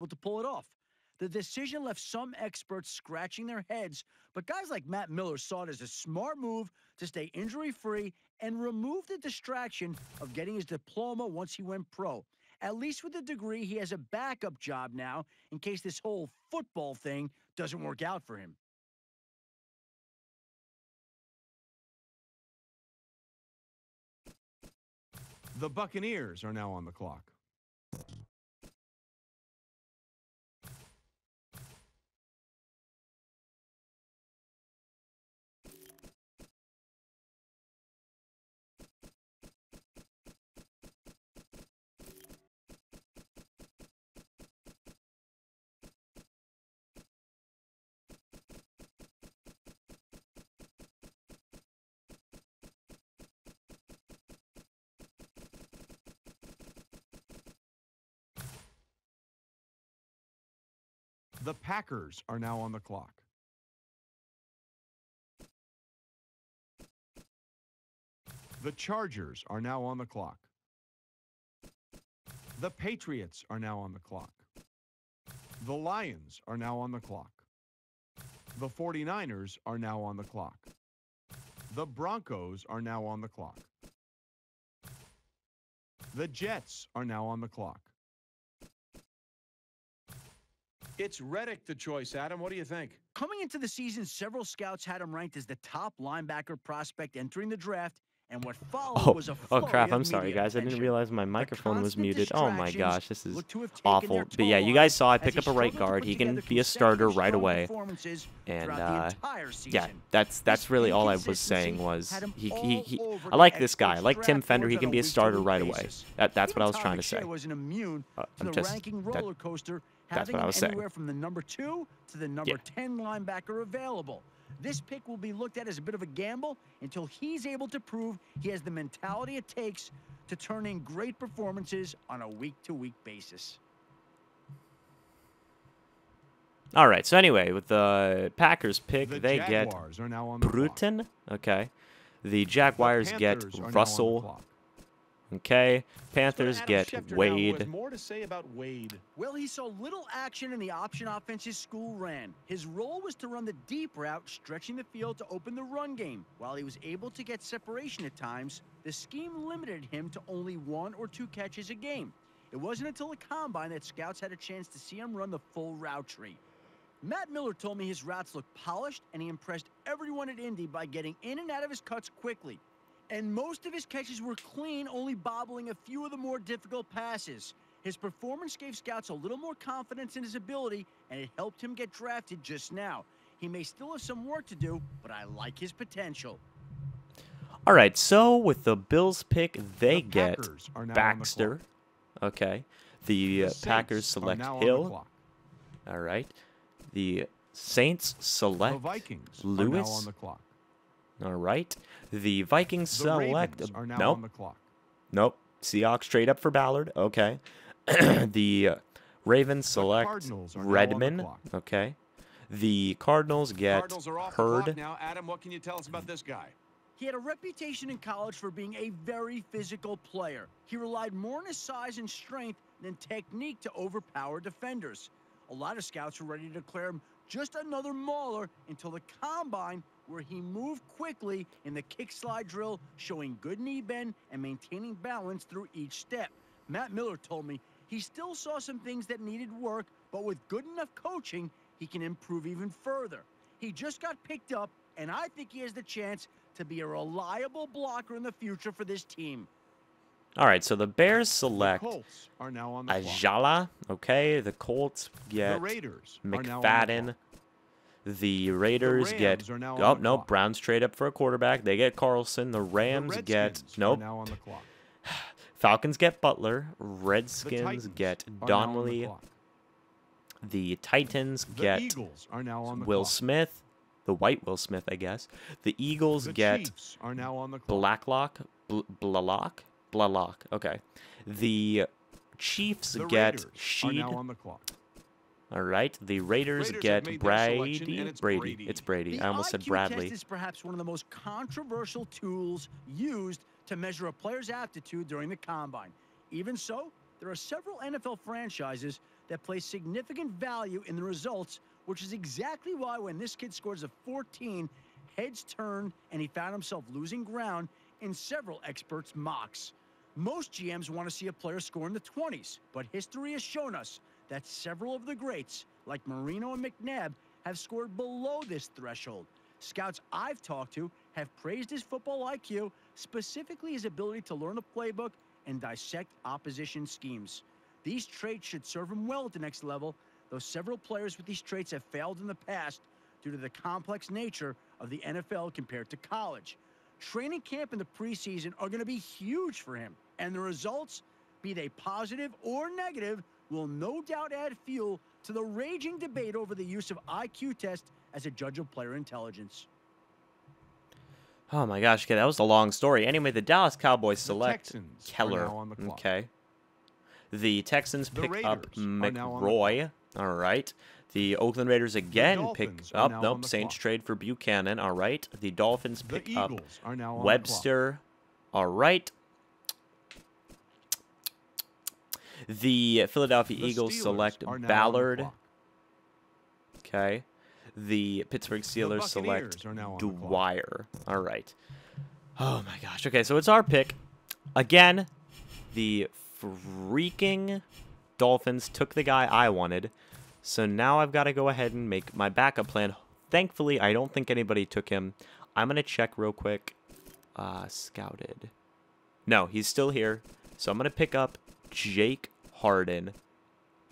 able to pull it off. The decision left some experts scratching their heads, but guys like Matt Miller saw it as a smart move to stay injury-free and remove the distraction of getting his diploma once he went pro. At least with the degree, he has a backup job now in case this whole football thing doesn't work out for him. The Buccaneers are now on the clock. The Packers are now on the clock. The Chargers are now on the clock. The Patriots are now on the clock. The Lions are now on the clock. The 49ers are now on the clock. The Broncos are now on the clock. The Jets are now on the clock. It's Reddick the choice, Adam. What do you think? Coming into the season, several scouts had him ranked as the top linebacker prospect entering the draft, and what followed was a Oh flurry crap, of I'm sorry media guys, I didn't attention. realize my microphone was constant muted. Oh my distractions gosh, this is look to have taken awful. their But toll yeah, on you him guys saw I as picked he up a right struggled to guard. put He can together be a starter consecutive right strong away. performances And throughout the entire yeah, season. that's This really all I was inconsistency saying was had him he all over I the like this guy. I experts' like Tim draft Fender. boards He on can a be a starter week-to-week right away. basis. That's Even what I was Todd trying to McShay say. wasn't immune to I'm the just ranking roller coaster, that's having what I him was saying. anywhere from the number 2 to the number 10 linebacker available. This pick will be looked at as a bit of a gamble until he's able to prove he has the mentality it takes to turn in great performances on a week-to-week basis. All right. So anyway, with the Packers pick, The they get Jaguars are now on the clock. Bruton. Okay. The Jaguars get Panthers are now on the Russell. clock. Okay. Panthers Adam get Schefter now, who Wade. has more to say about Wade. Well, he saw little action in the option offense his school ran. His role was to run the deep route, stretching the field to open the run game. While he was able to get separation at times, the scheme limited him to only 1 or 2 catches a game. It wasn't until the combine that scouts had a chance to see him run the full route tree. Matt Miller told me his routes looked polished, and he impressed everyone at Indy by getting in and out of his cuts quickly. And most of his catches were clean, only bobbling a few of the more difficult passes. His performance gave scouts a little more confidence in his ability, and it helped him get drafted just now. He may still have some work to do, but I like his potential. All right. So with the Bills pick, they The get Packers are now on the Baxter. clock. Okay. The The Packers Saints are select now on the Hill. clock. All right. The Saints The select Vikings Lewis. are now on the clock. All right. The Vikings The select. Ravens are now Nope. on the clock. Nope. Seahawks trade up for Ballard. Okay. The Ravens select Cardinals are now on the Redmond. clock. Okay. The Cardinals get Cardinals are off the clock Hurd. now. Adam, what can you tell us about this guy? He had a reputation in college for being a very physical player. He relied more on his size and strength than technique to overpower defenders. A lot of scouts were ready to declare him just another mauler until the combine, where he moved quickly in the kick slide drill, showing good knee bend and maintaining balance through each step. Matt Miller told me he still saw some things that needed work, but with good enough coaching, he can improve even further. He just got picked up, and I think he has the chance to be a reliable blocker in the future for this team. All right. So the Bears The select Colts are now on the clock. Ajala. Okay. The Colts The get Raiders are now on the McFadden. clock. The Raiders get. Rams are now Oh on the no! clock. Browns trade up for a quarterback. They get Carlson. The The Rams get. Redskins are Nope. now on the clock. Falcons get Butler. The Redskins Titans get are now on the Donnelly. clock. The Titans The get Eagles are now on the Will clock. Smith. The white Will Smith, I guess. The Eagles The get Chiefs are now on the clock. Blacklock. Blalock. Okay. The Chiefs The get Raiders are Sheed. now on the clock. All right. The Raiders Raiders have get made their selection, Brady. and it's Brady. Brady. It's Brady. The I almost said IQ Bradley. test is perhaps one of the most controversial tools used to measure a player's aptitude during the combine. Even so, there are several NFL franchises that place significant value in the results, which is exactly why when this kid scores a 14, heads turned and he found himself losing ground in several experts' mocks. Most GMs want to see a player score in the 20s, but history has shown us that several of the greats, like Marino and McNabb, have scored below this threshold. Scouts I've talked to have praised his football IQ, specifically his ability to learn a playbook and dissect opposition schemes. These traits should serve him well at the next level, though several players with these traits have failed in the past due to the complex nature of the NFL compared to college. Training camp and the preseason are going to be huge for him, and the results, be they positive or negative, will no doubt add fuel to the raging debate over the use of IQ tests as a judge of player intelligence. Oh my gosh, okay, that was a long story. Anyway, the Dallas Cowboys select Texans are Keller. now on the clock. Okay. The Texans The pick up Raiders are now on the McRoy. All right. The Oakland Raiders again pick Dolphins are up. now on Nope, the Saints clock. trade for Buchanan. All right. The Dolphins The pick up Eagles are now on Webster. All right. The Philadelphia the clock. The Eagles Steelers select are now on the Ballard. clock. Okay. The Pittsburgh Steelers select Buccaneers are now on the clock. Dwyer. All right. Oh my gosh. Okay, so it's our pick. Again, the freaking Dolphins took the guy I wanted. So now I've got to go ahead and make my backup plan. Thankfully, I don't think anybody took him. I'm going to check real quick. Scouted. No, he's still here. So I'm going to pick up Jake Harden.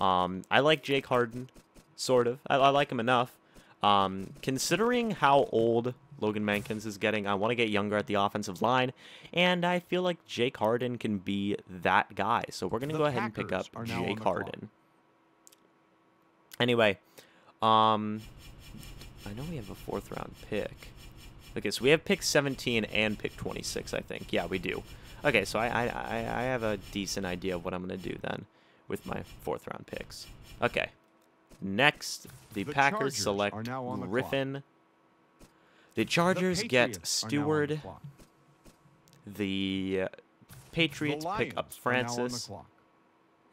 I like Jake Harden, sort of. I like him enough. Considering how old Logan Mankins is getting, I want to get younger at the offensive line, and I feel like Jake Harden can be that guy. So we're going to The go ahead and pick up Packers are now on Jake the clock. Harden. Anyway, I know we have a 4th round pick. Okay, so we have pick 17 and pick 26, I think. Yeah, we do. Okay, so I have a decent idea of what I'm going to do then with my 4th round picks. Okay. Next, the Packers Chargers select are now on the Griffin. The Chargers get Patriots are now on the Stewart. clock. The Patriots The pick up Lions are now on the Francis. clock.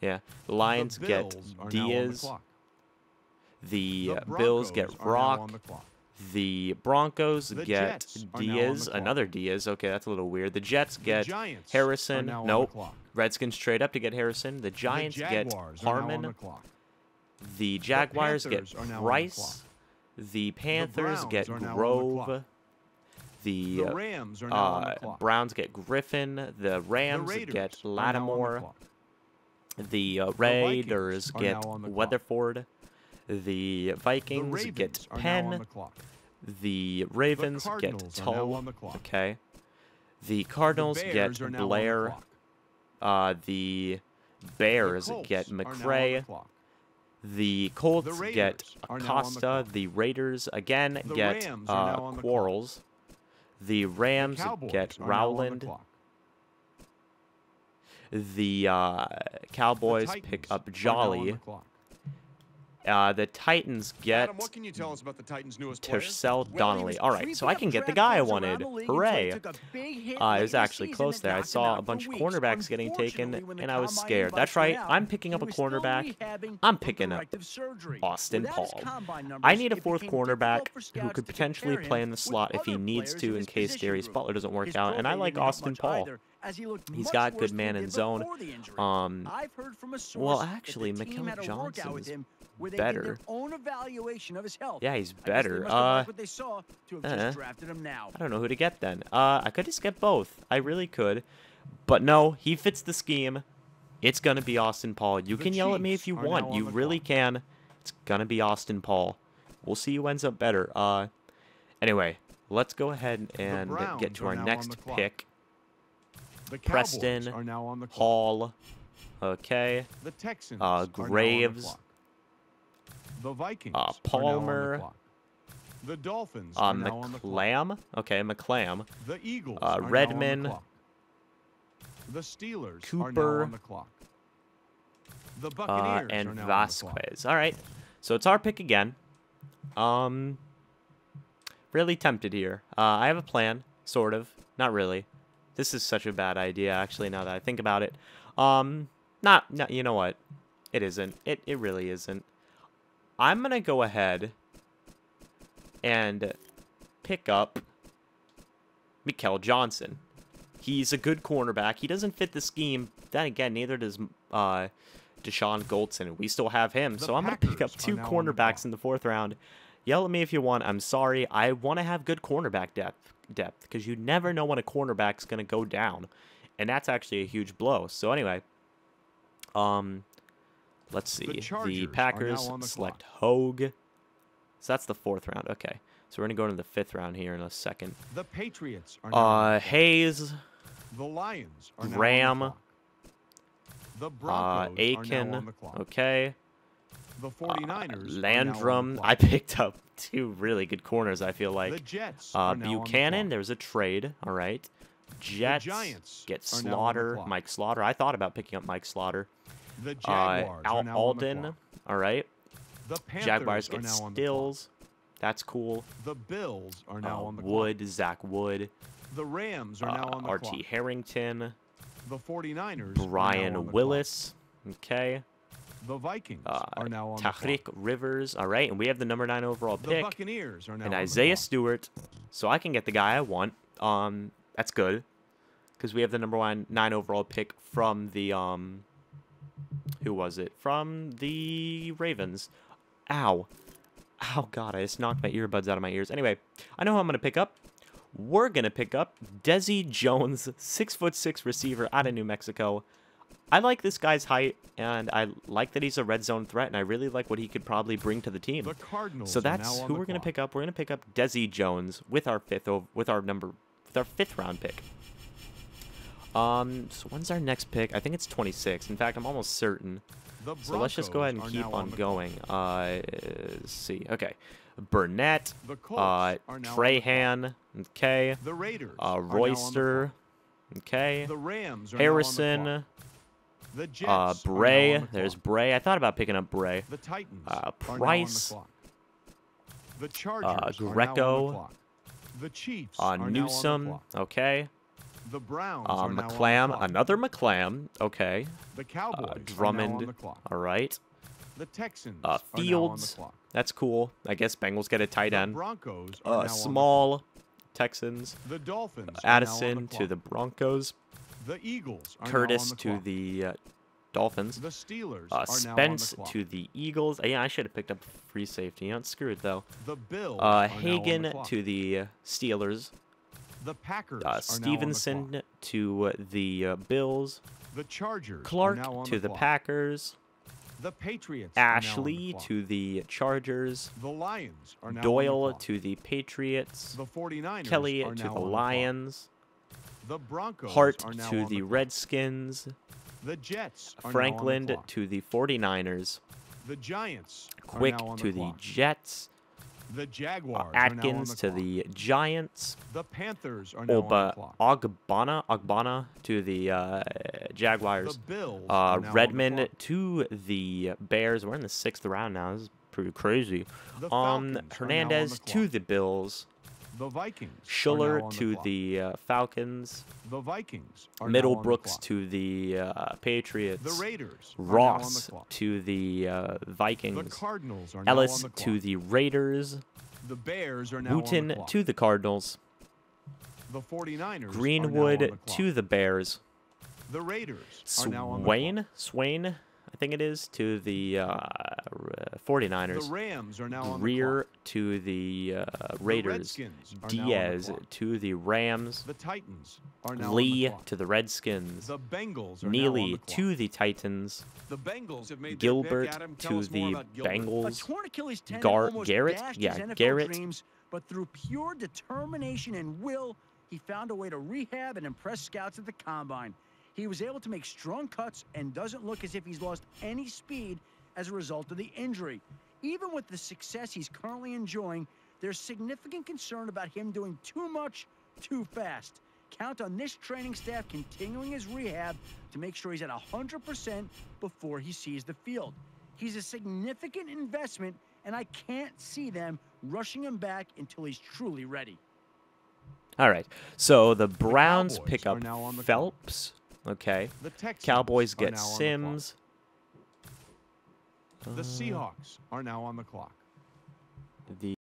Yeah, the Lions The get Bills are now on the Diaz. clock. The The Bills get Broncos are now on Rock. the clock. The Broncos The get Jets are now on Diaz, the clock. another Diaz. Okay, that's a little weird. The Jets get Giants Harrison. are now on Nope. the clock. Redskins trade up to get Harrison. The Giants the get Jaguars are now on Harmon. the clock. The Jaguars get Panthers are now on the Rice. clock. The Panthers Browns get are now on the Grove. clock. The The Rams are now on the clock. Browns get Griffin. The Rams Raiders get are now on the Lattimore. clock. The Raiders Vikings are get now on the clock. Weatherford. The Vikings The get Ravens are now on Penn. the clock. The Ravens the get Cardinals are now Tull. on the clock. Okay. The Cardinals the get Bears are now Blair. on the clock. The Bears Colts get are now on the McRae. clock. The Colts The get Raiders are now on the Acosta. clock. The Raiders again The get Rams are now on the clock. Quarles. The Rams Cowboys get are now on the Rowland. clock. The Cowboys The pick Titans up are now on Jolly. the clock. The Titans get Adam, what can you tell us about the Titans' newest player? Tercel Well, he Donnelly. was All right, creeping so I up can get the draft guy I boards around wanted. the league until he Hooray! took a big hit It late was in the actually season close that there. I knocked him saw out a bunch for of weeks. cornerbacks getting taken, Unfortunately, when the and I was combine scared. invites That's went right. out, I'm picking up he a was still cornerback. rehabbing I'm from picking up corrective surgery. Austin Without his Paul. combine I numbers, need a it 4th became cornerback difficult for who scouts could to potentially compare play him in the with slot if he other needs players to in in his case position Darius group. Butler doesn't work His out. And I pro like day didn't Austin much Paul. either, as he looked He's much got worse good than man he in did zone. before the injury. I've heard from a source well, that actually, the team Mikael had a workout with Johnson's him where they better. did their own evaluation of his health. Yeah, he's I guess they better. must have liked what they saw to have uh-uh. just drafted him now. I don't know who to get then. I could just get both. I really could. But no, he fits the scheme. It's going to be Austin Paul. You The can yell at me Chiefs if you are now want. on You the really clock. can. It's going to be Austin Paul. We'll see who ends up better. Anyway, let's go ahead and Browns get to are our now on next the clock. pick. The Cowboys Preston are now on the clock. Hall. Okay. The Texans are now on the Graves. clock. The Vikings are now on Palmer. the clock. The Dolphins are now on the clock. McClam. Okay, McClam. The Eagles are now on Redmond. the clock. The Steelers are Cooper. now on the clock. The Buccaneers And are now on the clock. Vasquez. All right. So it's our pick again. Really tempted here. I have a plan, sort of. Not really. This is such a bad idea, actually, now that I think about it. You know what? It isn't. It really isn't. I'm going to go ahead and pick up Mikael Johnson. He's a good cornerback. He doesn't fit the scheme. Then again, neither does Deshaun Goldson. We still have him. So I'm going to pick up 2 cornerbacks in the 4th round. Yell at me if you want. I'm sorry. I want to have good cornerback depth because you never know when a cornerback's going to go down. And that's actually a huge blow. So anyway, let's see. The Packers select Hogue. So that's the 4th round. Okay. So we're going to go into the 5th round here in a second. The Patriots are Hayes. The Lions are Ram. now on the Broncos Aiken. are now on the clock. Okay. The 49ers Landrum. I picked up 2 really good corners, I feel like. The Jets are now Buchanan. There's a trade. All right. Jets Giants get are now on the Slaughter. clock. Mike Slaughter. I thought about picking up Mike Slaughter. The Jaguars are now on the Alden. clock. All right. The Panthers Jaguars are get now on the Stills. That's cool. clock. The Bills are now on the Wood. clock. Zach Wood. The Rams are now on the RT clock. Harrington. The 49ers are now on Brian the Willis. Okay. clock. The Vikings are now on the Tahrik clock. Rivers. All right. And we have the number 9 overall The pick. Buccaneers are now And on Isaiah the clock. Stewart. So I can get the guy I want. That's good. Because we have the number 9 overall pick from the, who was it? From the Ravens. Ow. Oh, God, I just knocked my earbuds out of my ears. Anyway, I know who I'm going to pick up. We're going to pick up Desi Jones, 6'6" receiver out of New Mexico. I like this guy's height, and I like that he's a red zone threat, and I really like what he could probably bring to the team. The Cardinals So are that's now on who the we're going to clock. pick up. We're going to pick up Desi Jones with our 5th round pick. So when's our next pick? I think it's 26. In fact, I'm almost certain. The So let's just go ahead and Broncos are keep now on the going. Let's see. Okay. Burnett. The Colts are now on the Trahan. Okay. The Raiders are now on the Royster. Okay. clock. The Rams are Harrison. now on the clock. The Jets are now Bray. on the There's clock. Bray. I thought about picking up Bray. The Titans are now on the Price. clock. The Chargers are now on Greco. the clock. The Chiefs are now on the Newsom. clock. Okay. The Browns are now on the McClam. clock. Another McClam. Okay. The Cowboys are now on Drummond. the clock. All right. The Texans are now on the Fields. clock. That's cool. I guess Bengals get a tight The end. Broncos are now on the Small Texans. clock. The Dolphins are now on Addison the to the clock. Broncos. The Eagles are Curtis now on the to clock. the Dolphins. The Steelers are now Spence on the clock. to the Eagles. Yeah, I should have picked up free safety. You know, screw it though. The Bills are now on Hagen the clock. to the Steelers. The Packers are now on the Stevenson clock. to the Bills. The Chargers Clark are now on to the clock. Packers. The Patriots are now on the Ashley clock. to the Chargers. The Lions are now on Doyle the clock. to the Patriots. The 49ers Kelly are to now the on the Lions. clock. The Broncos Hart are now to on the clock. Redskins. The Jets are Franklin now on the clock. to the 49ers. The Giants Quick are now on to the the clock. Jets. The Jaguars Atkins are to now on the the Giants. clock. The Panthers are now on the clock. Ogbonna to the Jaguars. The Bills are now on the Redmond clock. to the Bears. We're in the 6th round now. This is pretty crazy. The Falcons are now on Hernandez the to clock. the Bills. The Vikings are Schuller now on the to clock. the Falcons. The Vikings are now on the Middlebrooks clock. to the Patriots. The Raiders are now on Ross the clock. to the The Vikings. Cardinals are now Ellis on the to clock. the Raiders. The Bears are now on the Wooten clock. to the Cardinals. The 49ers Greenwood are now on the clock. to the Bears. The Raiders are now on the Swain, I think it is, to the clock. 49ers. The Rams are now on the Greer clock. to the The Raiders. Redskins are now on the Diaz clock. to the Rams. The Titans are now on Lee the clock. to the Redskins. The Bengals are now on Neely the clock. to the Titans. The Bengals have made Gilbert their pick, Adam. Tell to us more the about Gilbert. A Bengals. torn Achilles tendon almost Garrett? dashed Yeah, his NFL Garrett. dreams, but through pure determination and will, he found a way to rehab and impress scouts at the combine. He was able to make strong cuts and doesn't look as if he's lost any speed as a result of the injury. Even with the success he's currently enjoying, there's significant concern about him doing too much, too fast. Count on this training staff continuing his rehab to make sure he's at 100% before he sees the field. He's a significant investment, and I can't see them rushing him back until he's truly ready. All right. So the Browns Cowboys pick are up now on the clock. Phelps. Okay. The Texans Cowboys are get now on the clock. Sims. The Seahawks are now on the clock. The